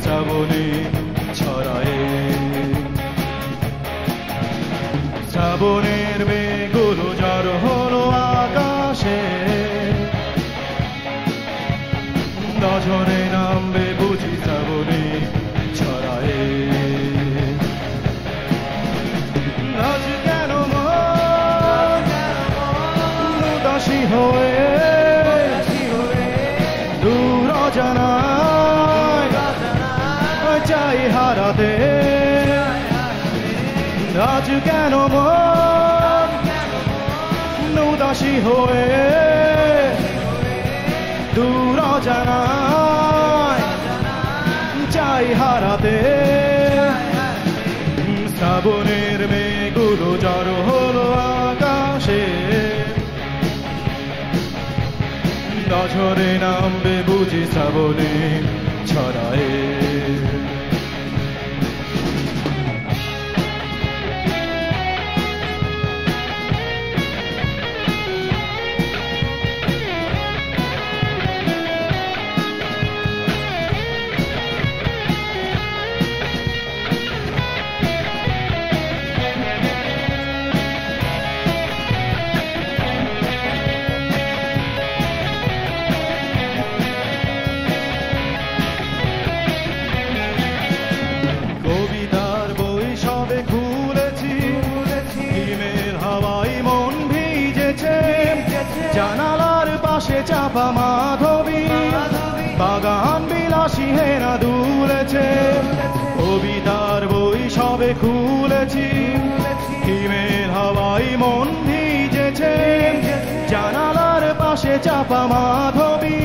শ্রাবণে ছড়ায় শ্রাবণের মেঘগুলো জড়ো হলো আকাশে নজরে নামবে বুঝি শ্রাবণে ছড়ায় আজ কেন উদাসী হয়ে দূর অজানায় চাই হারাতে আজ কেন উদাসী হয়ে দূর অজানায় চাই হারাতে শ্রাবণের মেঘগুলো জড়ো হলো আকাশে নজরে নামবে বুঝি শ্রাবণে ছড়ায় জানালার পাশে চাপা মাধবী বাগান বিলাসী হেনা দুলেছে কবিতার বই সবে খুলেছি হিমের হাওয়ায় মন ভিজেছে জানালার পাশে চাপা মাধবী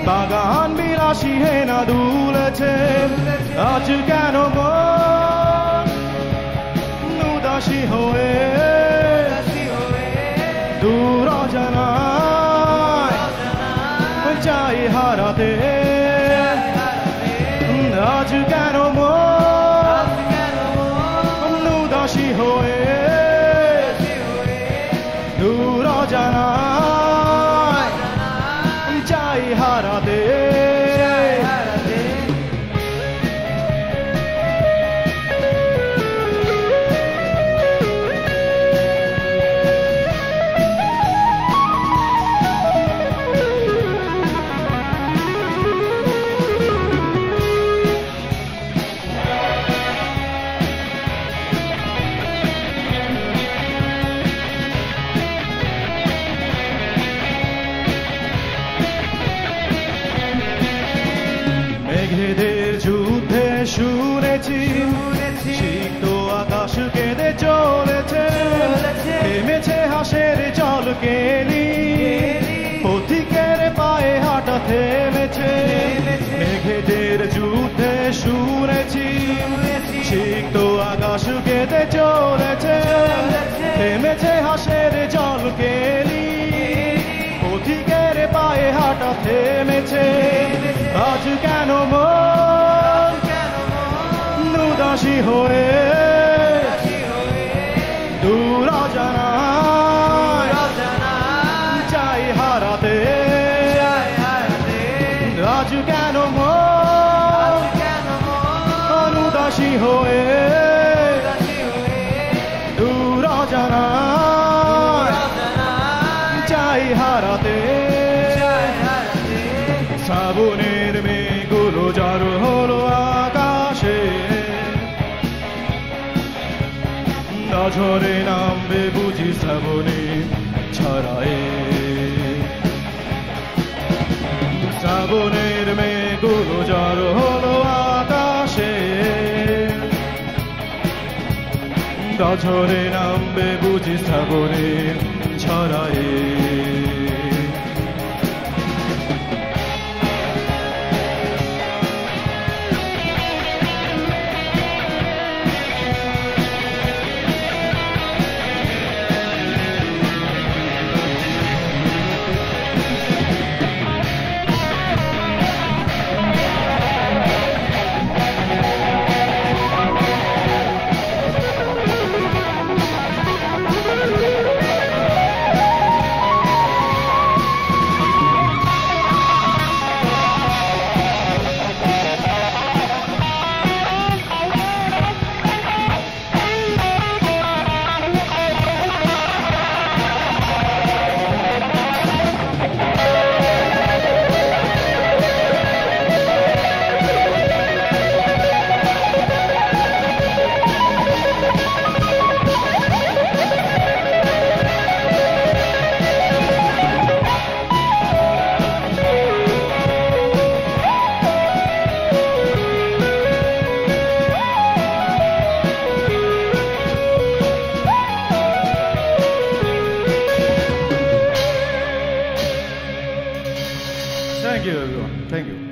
বাগান বিলাসী হেনা দুলেছে আজ কেন উদাসী হয়ে দূর অজানায় চাই হারাতে আজ কেন উদাসী হয়ে দূর অজানায় চাই হারাতে মেঘেদের যুদ্ধে শুনেছি সিক্ত আকাশ কেঁদে চলেছে থেমেছে হাসের জল কেলি পথিকের পায়ে হাঁটা থেমেছে মেঘেদের যুদ্ধে শুনেছি সিক্ত আকাশ কেঁদে চলেছে থেমেছে হাসের জল কেলি পথিকের পায়ে হাঁটা থেমেছে আজ কেন উদাসী হয়ে দূর অজানায় চাই হারাতে আজ কেন উদাসী হয়ে দূর অজানায় চাই হারাতে শ্রাবণের মেঘগুলো জড়ো হলো আকাশে নজরে নামবে বুঝি শ্রাবণে ছড়ায় শ্রাবণের মেঘগুলো জড়ো হলো আকাশে নজরে নামবে বুঝি শ্রাবণে ছড়ায় Thank you, everyone. Thank you.